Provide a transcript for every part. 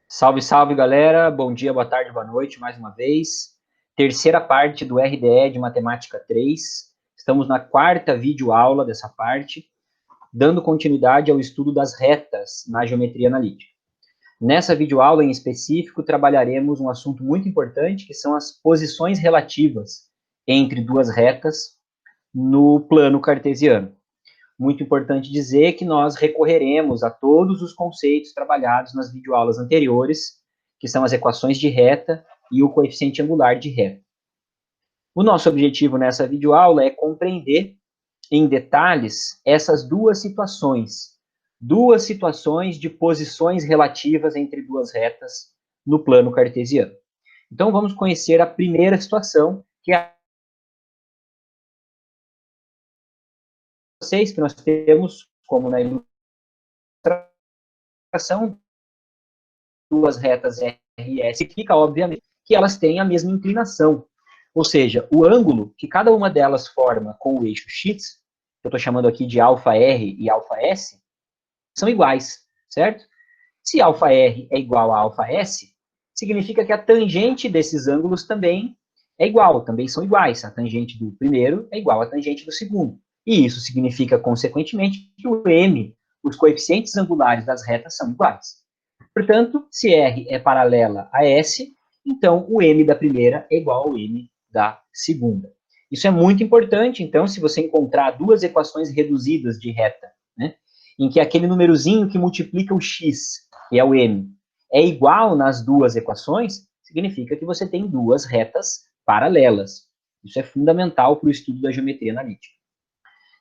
Salve, salve, galera. Bom dia, boa tarde, boa noite, mais uma vez. Terceira parte do RDE de Matemática 3. Estamos na quarta videoaula dessa parte, dando continuidade ao estudo das retas na geometria analítica. Nessa videoaula em específico, trabalharemos um assunto muito importante, que são as posições relativas entre duas retas no plano cartesiano. Muito importante dizer que nós recorreremos a todos os conceitos trabalhados nas videoaulas anteriores, que são as equações de reta e o coeficiente angular de reta. O nosso objetivo nessa videoaula é compreender em detalhes essas duas situações de posições relativas entre duas retas no plano cartesiano. Então, vamos conhecer a primeira situação, que é vocês, que nós temos, como na ilustração, duas retas R e S, significa, obviamente, que elas têm a mesma inclinação. Ou seja, o ângulo que cada uma delas forma com o eixo X, que eu estou chamando aqui de αR e αS, são iguais, certo? Se αR é igual a αS, significa que a tangente desses ângulos também é igual, também são iguais. A tangente do primeiro é igual à tangente do segundo. E isso significa, consequentemente, que o M, os coeficientes angulares das retas são iguais. Portanto, se R é paralela a S, então o M da primeira é igual ao M da segunda. Isso é muito importante, então, se você encontrar duas equações reduzidas de reta, né, em que aquele númerozinho que multiplica o x, que é o M, é igual nas duas equações, significa que você tem duas retas paralelas. Isso é fundamental para o estudo da geometria analítica.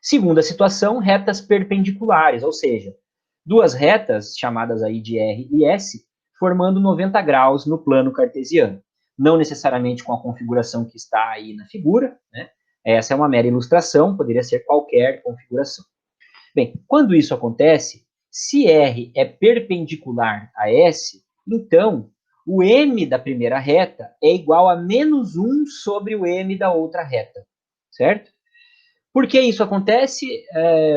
Segunda situação, retas perpendiculares, ou seja, duas retas, chamadas aí de R e S, formando 90 graus no plano cartesiano. Não necessariamente com a configuração que está aí na figura, né? Essa é uma mera ilustração, poderia ser qualquer configuração. Bem, quando isso acontece, se R é perpendicular a S, então o M da primeira reta é igual a menos 1 sobre o M da outra reta, certo? Por que isso acontece?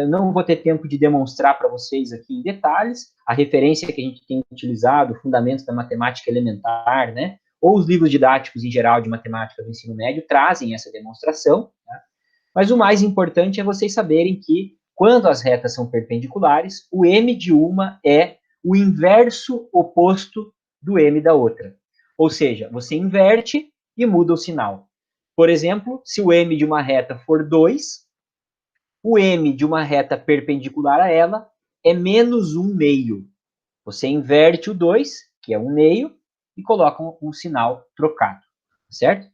Não vou ter tempo de demonstrar para vocês aqui em detalhes. A referência que a gente tem utilizado, Fundamentos da Matemática Elementar, né, ou os livros didáticos em geral de matemática do ensino médio, trazem essa demonstração. Tá? Mas o mais importante é vocês saberem que, quando as retas são perpendiculares, o M de uma é o inverso oposto do M da outra. Ou seja, você inverte e muda o sinal. Por exemplo, se o M de uma reta for 2, o M de uma reta perpendicular a ela é menos 1 meio. Você inverte o 2, que é 1 meio, e coloca um sinal trocado, certo?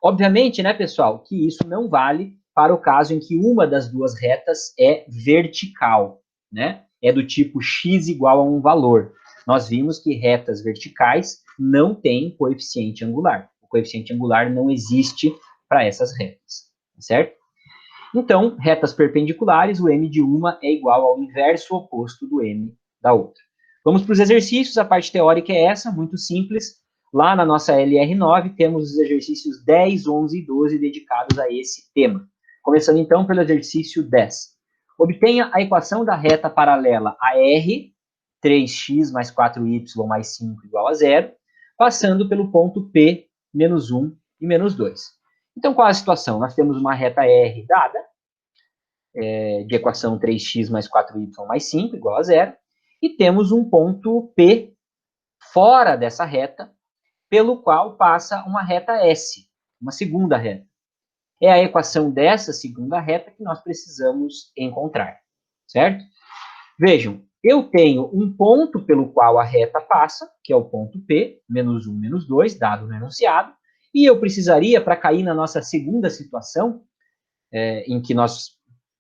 Obviamente, né, pessoal, que isso não vale para o caso em que uma das duas retas é vertical, né? É do tipo x igual a um valor. Nós vimos que retas verticais não têm coeficiente angular. O coeficiente angular não existe para essas retas, certo? Então, retas perpendiculares, o M de uma é igual ao inverso oposto do M da outra. Vamos para os exercícios, a parte teórica é essa, muito simples. Lá na nossa LR9, temos os exercícios 10, 11 e 12 dedicados a esse tema. Começando então pelo exercício 10. Obtenha a equação da reta paralela a R, 3x mais 4y mais 5 igual a 0, passando pelo ponto P, menos 1 e menos 2. Então, qual é a situação? Nós temos uma reta R dada, de equação 3x mais 4y mais 5 igual a 0, e temos um ponto P fora dessa reta, pelo qual passa uma reta S, uma segunda reta. É a equação dessa segunda reta que nós precisamos encontrar, certo? Vejam, eu tenho um ponto pelo qual a reta passa, que é o ponto P, menos 1, menos 2, dado no enunciado, e eu precisaria, para cair na nossa segunda situação, em que nós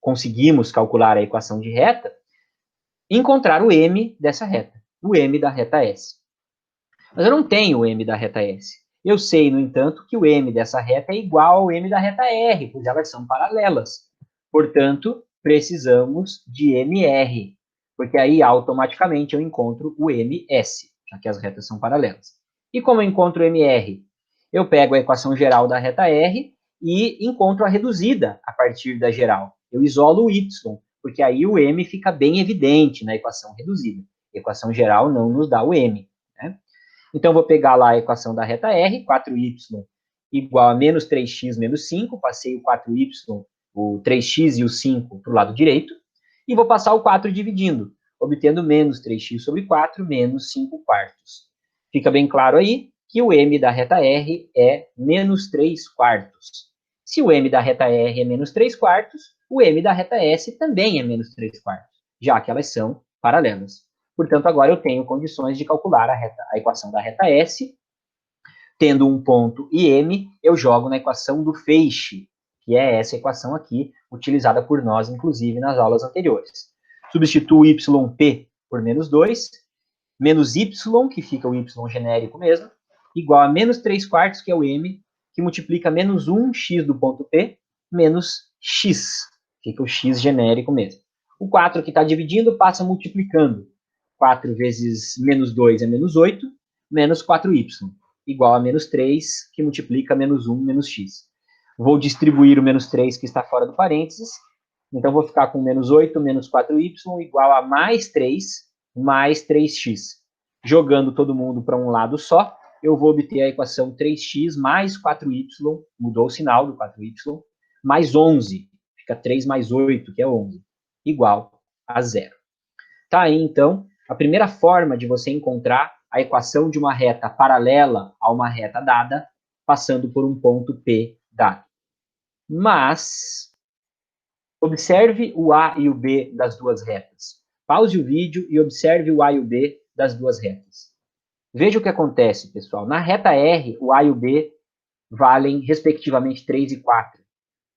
conseguimos calcular a equação de reta, encontrar o M dessa reta, o M da reta S. Mas eu não tenho o M da reta S. Eu sei, no entanto, que o M dessa reta é igual ao M da reta R, pois elas são paralelas. Portanto, precisamos de MR, porque aí automaticamente eu encontro o MS, já que as retas são paralelas. E como eu encontro o MR? Eu pego a equação geral da reta R e encontro a reduzida a partir da geral. Eu isolo o Y, porque aí o M fica bem evidente na equação reduzida. A equação geral não nos dá o M, né? Então, eu vou pegar lá a equação da reta R, 4y igual a menos 3x menos 5, passei o 4y, o 3x e o 5 para o lado direito, e vou passar o 4 dividindo, obtendo menos 3x sobre 4 menos 5 quartos. Fica bem claro aí que o m da reta R é menos 3 quartos. Se o m da reta R é menos 3 quartos, o m da reta S também é menos 3 quartos, já que elas são paralelas. Portanto, agora eu tenho condições de calcular a equação da reta S. Tendo um ponto e m, eu jogo na equação do feixe, que é essa equação aqui, utilizada por nós, inclusive, nas aulas anteriores. Substituo yp por menos 2, menos y, que fica o y genérico mesmo, igual a menos 3 quartos, que é o m, que multiplica menos 1x do ponto P, menos x, fica o x genérico mesmo. O 4 que está dividindo passa multiplicando. 4 vezes menos 2 é menos 8, menos 4y, igual a menos 3, que multiplica menos 1, menos x. Vou distribuir o menos 3, que está fora do parênteses, então vou ficar com menos 8 menos 4y igual a mais 3, mais 3x. Jogando todo mundo para um lado só, eu vou obter a equação 3x mais 4y, mudou o sinal do 4y, mais 11, fica 3 mais 8, que é 11, igual a zero. Tá aí, então, a primeira forma de você encontrar a equação de uma reta paralela a uma reta dada, passando por um ponto P dado. Mas, observe o A e o B das duas retas. Pause o vídeo e observe o A e o B das duas retas. Veja o que acontece, pessoal. Na reta R, o A e o B valem, respectivamente, 3 e 4.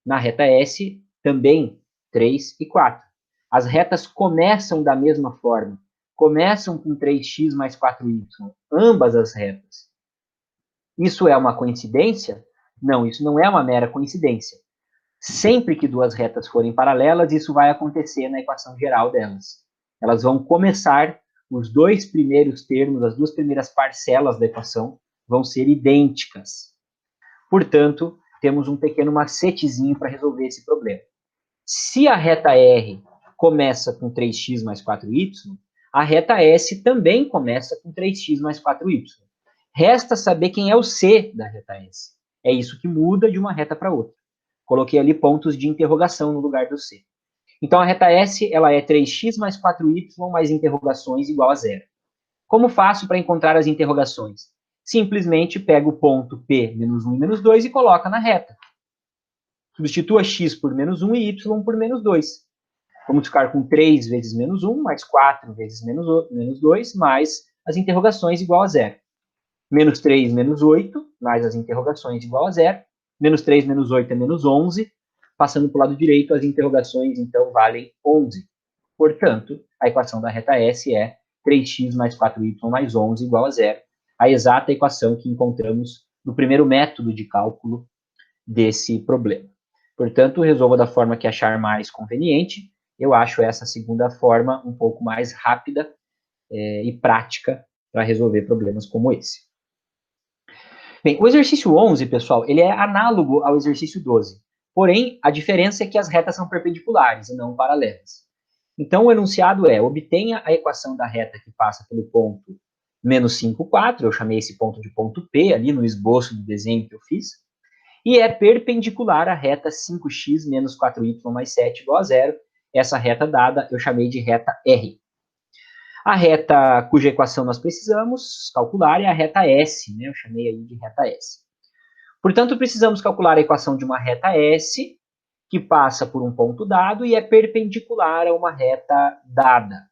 Na reta S, também 3 e 4. As retas começam da mesma forma. Começam com 3x mais 4y. Ambas as retas. Isso é uma coincidência? Não, isso não é uma mera coincidência. Sempre que duas retas forem paralelas, isso vai acontecer na equação geral delas. Elas vão começar, os dois primeiros termos, as duas primeiras parcelas da equação, vão ser idênticas. Portanto, temos um pequeno macetezinho para resolver esse problema. Se a reta R começa com 3x mais 4y, a reta S também começa com 3x mais 4y. Resta saber quem é o C da reta S. É isso que muda de uma reta para outra. Coloquei ali pontos de interrogação no lugar do C. Então, a reta S ela é 3x mais 4y mais interrogações igual a zero. Como faço para encontrar as interrogações? Simplesmente pego o ponto P, menos 1 e menos 2 e coloca na reta. Substitua x por menos 1 e y por menos 2. Vamos ficar com 3 vezes menos 1, mais 4 vezes menos 2, mais as interrogações igual a zero. Menos 3 menos 8, mais as interrogações igual a zero. Menos 3 menos 8 é menos 11. Passando para o lado direito, as interrogações, então, valem 11. Portanto, a equação da reta S é 3x mais 4y mais 11 igual a zero. A exata equação que encontramos no primeiro método de cálculo desse problema. Portanto, resolva da forma que achar mais conveniente. Eu acho essa segunda forma um pouco mais rápida e prática para resolver problemas como esse. Bem, o exercício 11, pessoal, ele é análogo ao exercício 12. Porém, a diferença é que as retas são perpendiculares e não paralelas. Então, o enunciado é: obtenha a equação da reta que passa pelo ponto menos 5, 4. Eu chamei esse ponto de ponto P ali no esboço do desenho que eu fiz. E é perpendicular à reta 5x menos 4y mais 7 igual a zero. Essa reta dada eu chamei de reta R. A reta cuja equação nós precisamos calcular é a reta S, né? Eu chamei aí de reta S. Portanto, precisamos calcular a equação de uma reta S, que passa por um ponto dado e é perpendicular a uma reta dada.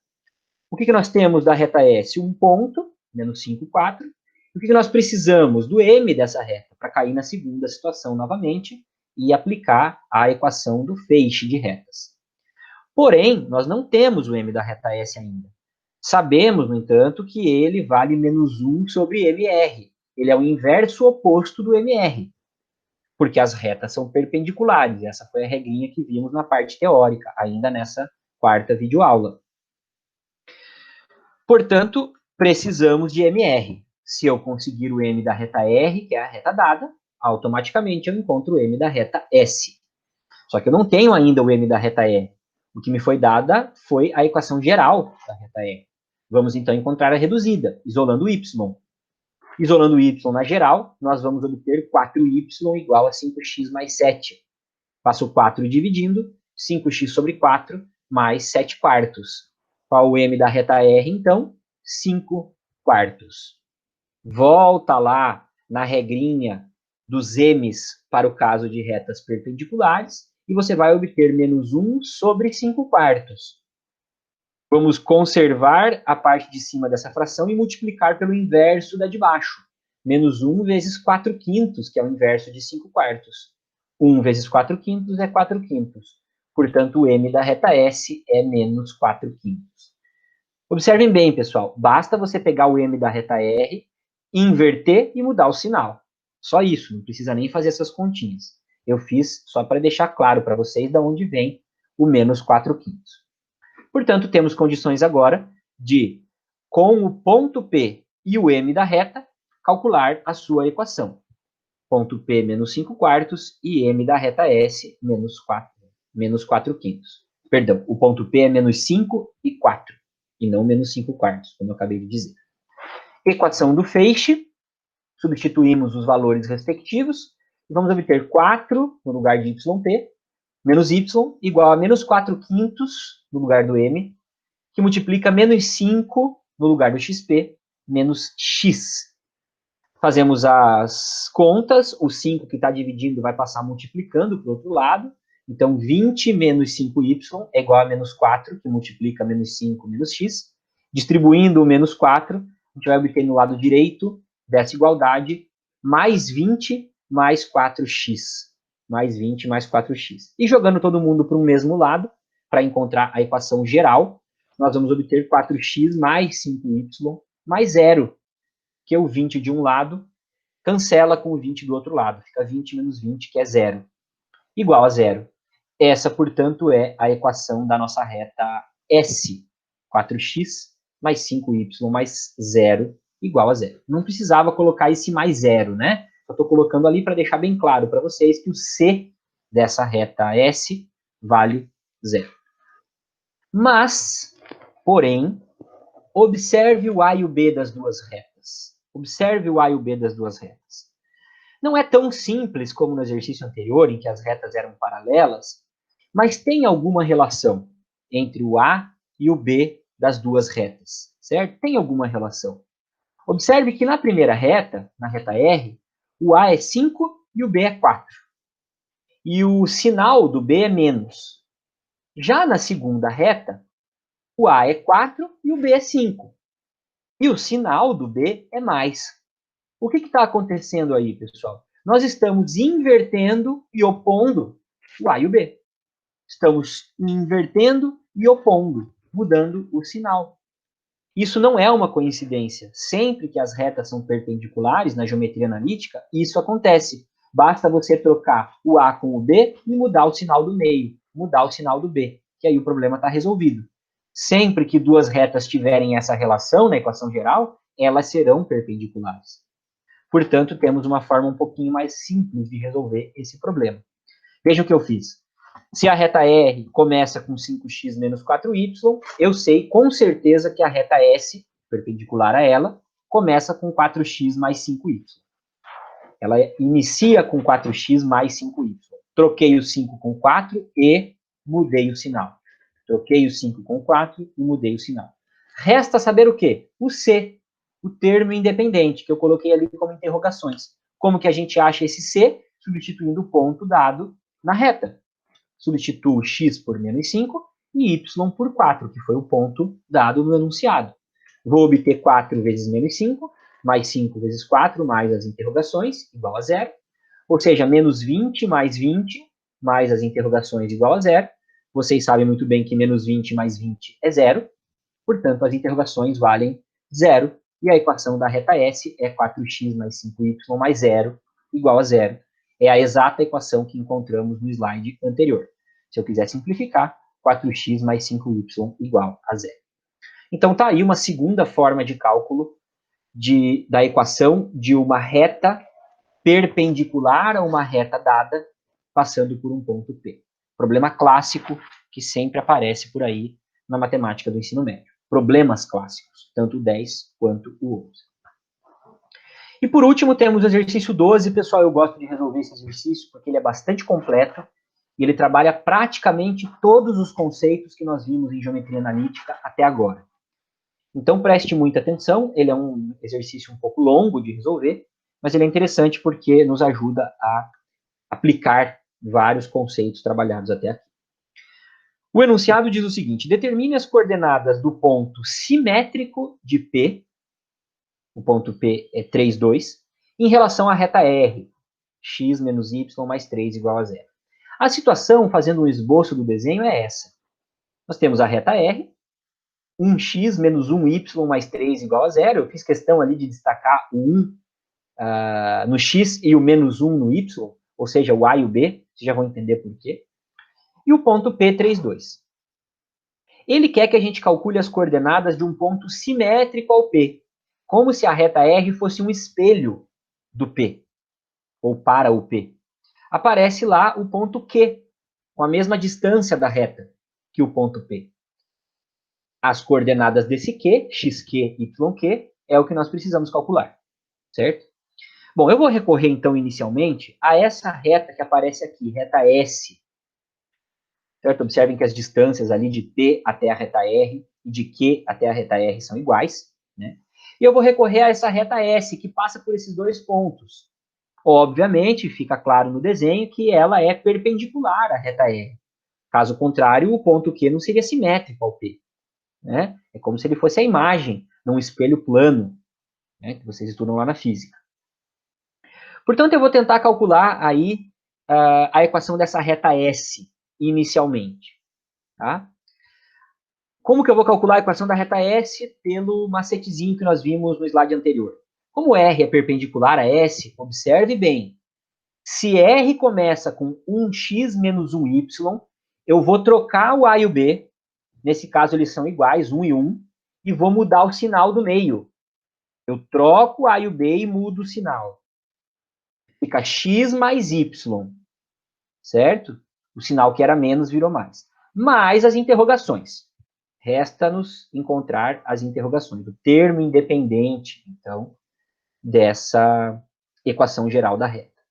O que nós temos da reta S? Um ponto, menos 5, 4. O que nós precisamos? Do m dessa reta, para cair na segunda situação novamente e aplicar a equação do feixe de retas. Porém, nós não temos o m da reta S ainda. Sabemos, no entanto, que ele vale menos 1 sobre mr. Ele é o inverso oposto do mr, porque as retas são perpendiculares. Essa foi a regrinha que vimos na parte teórica, ainda nessa quarta videoaula. Portanto, precisamos de mr. Se eu conseguir o m da reta R, que é a reta dada, automaticamente eu encontro o m da reta S. Só que eu não tenho ainda o m da reta E. O que me foi dada foi a equação geral da reta E. Vamos, então, encontrar a reduzida, isolando o y. Isolando y na geral, nós vamos obter 4y igual a 5x mais 7. Faço 4 dividindo, 5x sobre 4 mais 7 quartos. Qual o m da reta R, então? 5 quartos. Volta lá na regrinha dos m's para o caso de retas perpendiculares e você vai obter menos 1 sobre 5 quartos. Vamos conservar a parte de cima dessa fração e multiplicar pelo inverso da de baixo. Menos 1 vezes 4 quintos, que é o inverso de 5 quartos. 1 vezes 4 quintos é 4 quintos. Portanto, o m da reta S é menos 4 quintos. Observem bem, pessoal. Basta você pegar o m da reta R, inverter e mudar o sinal. Só isso, não precisa nem fazer essas continhas. Eu fiz só para deixar claro para vocês de onde vem o menos 4 quintos. Portanto, temos condições agora de, com o ponto P e o m da reta, calcular a sua equação. Ponto P menos 5 quartos e m da reta S menos 4 quintos. Perdão, o ponto P é menos 5 e 4, e não menos 5 quartos, como eu acabei de dizer. Equação do feixe, substituímos os valores respectivos, e vamos obter 4 no lugar de yp, menos y igual a menos 4 quintos no lugar do m, que multiplica menos 5 no lugar do xp, menos x. Fazemos as contas, o 5 que está dividindo vai passar multiplicando para o outro lado, então 20 menos 5y é igual a menos 4, que multiplica menos 5 menos x. Distribuindo o menos 4, a gente vai obter no lado direito dessa igualdade mais 20 mais 4x. Mais 20 mais 4x. E jogando todo mundo para o mesmo lado, para encontrar a equação geral, nós vamos obter 4x mais 5y mais 0, que o 20 de um lado cancela com o 20 do outro lado. Fica 20 menos 20, que é 0. Igual a 0. Essa, portanto, é a equação da nossa reta S. 4x mais 5y mais 0 igual a 0. Não precisava colocar esse mais 0, né? Eu estou colocando ali para deixar bem claro para vocês que o C dessa reta S vale 0. Mas, porém, observe o A e o B das duas retas. Observe o A e o B das duas retas. Não é tão simples como no exercício anterior, em que as retas eram paralelas, mas tem alguma relação entre o A e o B das duas retas, certo? Tem alguma relação. Observe que na primeira reta, na reta R, o A é 5 e o B é 4. E o sinal do B é menos. Já na segunda reta, o A é 4 e o B é 5. E o sinal do B é mais. O que está acontecendo aí, pessoal? Nós estamos invertendo e opondo o A e o B. Estamos invertendo e opondo, mudando o sinal. Isso não é uma coincidência. Sempre que as retas são perpendiculares na geometria analítica, isso acontece. Basta você trocar o A com o B e mudar o sinal do meio, mudar o sinal do B, que aí o problema está resolvido. Sempre que duas retas tiverem essa relação na equação geral, elas serão perpendiculares. Portanto, temos uma forma um pouquinho mais simples de resolver esse problema. Veja o que eu fiz. Se a reta R começa com 5x menos 4y, eu sei com certeza que a reta S, perpendicular a ela, começa com 4x mais 5y. Ela inicia com 4x mais 5y. Troquei o 5 com 4 e mudei o sinal. Troquei o 5 com 4 e mudei o sinal. Resta saber o quê? O C, o termo independente, que eu coloquei ali como interrogações. Como que a gente acha esse C? Substituindo o ponto dado na reta. Substituo x por menos 5 e y por 4, que foi o ponto dado no enunciado. Vou obter 4 vezes menos 5, mais 5 vezes 4, mais as interrogações, igual a 0. Ou seja, menos 20 mais 20, mais as interrogações, igual a 0. Vocês sabem muito bem que menos 20 mais 20 é 0. Portanto, as interrogações valem 0. E a equação da reta S é 4x mais 5y mais 0 igual a 0. É a exata equação que encontramos no slide anterior. Se eu quiser simplificar, 4x mais 5y igual a 0. Então, está aí uma segunda forma de cálculo da equação de uma reta perpendicular a uma reta dada, passando por um ponto P. Problema clássico que sempre aparece por aí na matemática do ensino médio. Problemas clássicos, tanto o 10 quanto o 11. E por último, temos o exercício 12. Pessoal, eu gosto de resolver esse exercício porque ele é bastante completo e ele trabalha praticamente todos os conceitos que nós vimos em geometria analítica até agora. Então, preste muita atenção, ele é um exercício um pouco longo de resolver, mas ele é interessante porque nos ajuda a aplicar vários conceitos trabalhados até aqui. O enunciado diz o seguinte: determine as coordenadas do ponto simétrico de P, o ponto P é 3, 2, em relação à reta R, x menos y mais 3 igual a zero. A situação, fazendo um esboço do desenho, é essa. Nós temos a reta R, 1x menos 1y mais 3 igual a zero. Eu fiz questão ali de destacar o 1 no x e o menos 1 no y, ou seja, o a e o b, vocês já vão entender por quê. E o ponto P, 3, 2. Ele quer que a gente calcule as coordenadas de um ponto simétrico ao P, como se a reta R fosse um espelho do P, ou para o P. Aparece lá o ponto Q, com a mesma distância da reta que o ponto P. As coordenadas desse Q, xq, yq, é o que nós precisamos calcular, certo? Bom, eu vou recorrer, então, inicialmente, a essa reta que aparece aqui, reta S. Certo? Observem que as distâncias ali de P até a reta R e de Q até a reta R são iguais, né? E eu vou recorrer a essa reta S, que passa por esses dois pontos. Obviamente, fica claro no desenho que ela é perpendicular à reta R. Caso contrário, o ponto Q não seria simétrico ao P. Né? É como se ele fosse a imagem num espelho plano, né, que vocês estudam lá na física. Portanto, eu vou tentar calcular aí a equação dessa reta S inicialmente. Tá? Como que eu vou calcular a equação da reta S? Pelo macetezinho que nós vimos no slide anterior. Como R é perpendicular a S, observe bem. Se R começa com 1x menos 1y, eu vou trocar o A e o B. Nesse caso, eles são iguais, 1 e 1. E vou mudar o sinal do meio. Eu troco A e o B e mudo o sinal. Fica x mais y, certo? O sinal que era menos virou mais. Mais as interrogações. Resta-nos encontrar as interrogações, o termo independente, então, dessa equação geral da reta.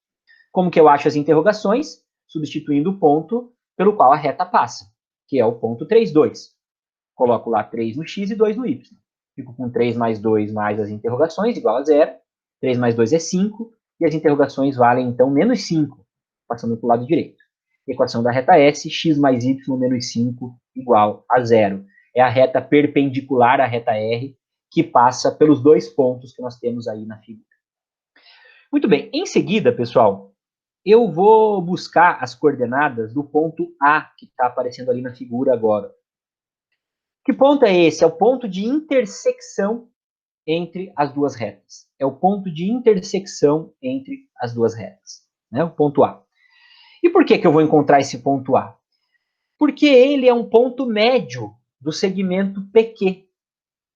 Como que eu acho as interrogações? Substituindo o ponto pelo qual a reta passa, que é o ponto 3, 2. Coloco lá 3 no x e 2 no y. Fico com 3 mais 2 mais as interrogações, igual a zero. 3 mais 2 é 5, e as interrogações valem, então, menos 5, passando para o lado direito. Equação da reta S, x mais y menos 5 igual a zero. É a reta perpendicular à reta R, que passa pelos dois pontos que nós temos aí na figura. Muito bem, em seguida, pessoal, eu vou buscar as coordenadas do ponto A, que está aparecendo ali na figura agora. Que ponto é esse? É o ponto de intersecção entre as duas retas. É o ponto de intersecção entre as duas retas, né? O ponto A. E por que eu vou encontrar esse ponto A? Porque ele é um ponto médio do segmento PQ.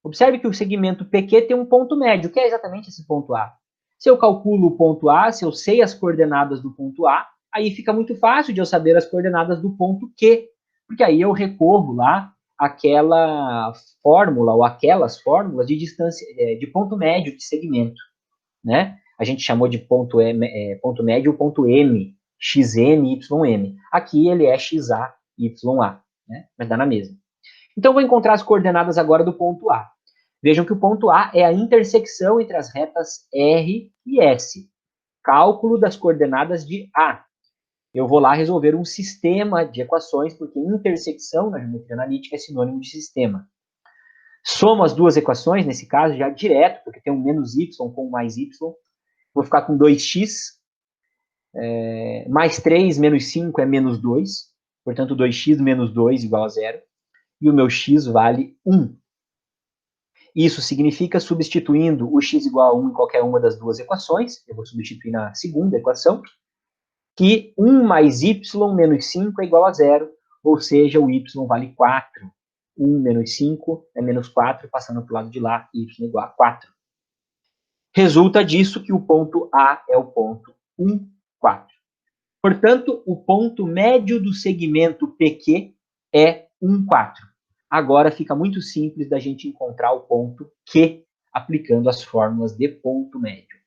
Observe que o segmento PQ tem um ponto médio. O que é exatamente esse ponto A? Se eu calculo o ponto A, se eu sei as coordenadas do ponto A, aí fica muito fácil de eu saber as coordenadas do ponto Q, porque aí eu recorro lá àquela fórmula ou aquelas fórmulas de distância, de ponto médio de segmento, né? A gente chamou de ponto médio o ponto M, xn, ym. Aqui ele é xa, ya, né? Mas dá na mesma. Então, vou encontrar as coordenadas agora do ponto A. Vejam que o ponto A é a intersecção entre as retas R e S. Cálculo das coordenadas de A. Eu vou lá resolver um sistema de equações, porque intersecção na geometria analítica é sinônimo de sistema. Somo as duas equações, nesse caso, já direto, porque tem um menos y com mais y. Vou ficar com 2x. Mais 3 menos 5 é menos 2. Portanto, 2x menos 2 igual a zero. E o meu x vale 1. Isso significa, substituindo o x igual a 1 em qualquer uma das duas equações, eu vou substituir na segunda equação, que 1 mais y menos 5 é igual a zero, ou seja, o y vale 4. 1 menos 5 é menos 4, passando para o lado de lá, y igual a 4. Resulta disso que o ponto A é o ponto 1, 4. Portanto, o ponto médio do segmento PQ é 1, 4. Agora fica muito simples da gente encontrar o ponto Q aplicando as fórmulas de ponto médio.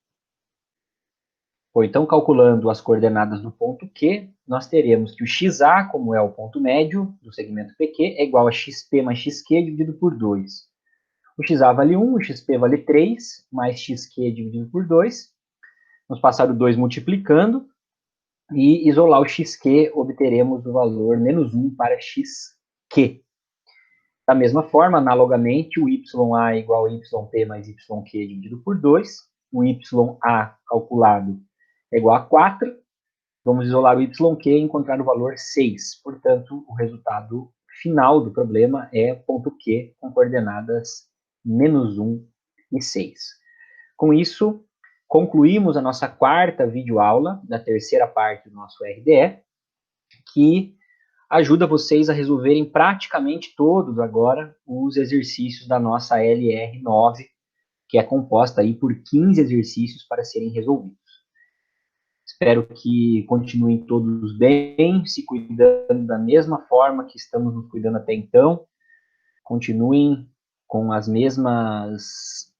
Bom, então, calculando as coordenadas do ponto Q, nós teremos que o XA, como é o ponto médio do segmento PQ, é igual a XP mais XQ dividido por 2. O XA vale 1, o XP vale 3, mais XQ dividido por 2. Vamos passar o 2 multiplicando e isolar o XQ, obteremos o valor menos 1 para XQ. Da mesma forma, analogamente, o YA é igual a YP mais YQ dividido por 2. O YA calculado é igual a 4. Vamos isolar o YQ e encontrar o valor 6. Portanto, o resultado final do problema é ponto Q com coordenadas menos 1 e 6. Com isso, concluímos a nossa quarta videoaula da terceira parte do nosso RDE, que ajuda vocês a resolverem praticamente todos agora os exercícios da nossa LR9, que é composta aí por 15 exercícios para serem resolvidos. Espero que continuem todos bem, se cuidando da mesma forma que estamos nos cuidando até então. Continuem com as mesmas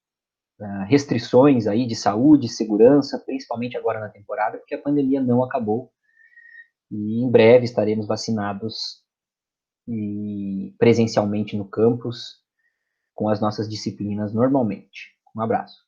restrições aí de saúde, segurança, principalmente agora na temporada, porque a pandemia não acabou. E em breve estaremos vacinados e presencialmente no campus com as nossas disciplinas normalmente. Um abraço.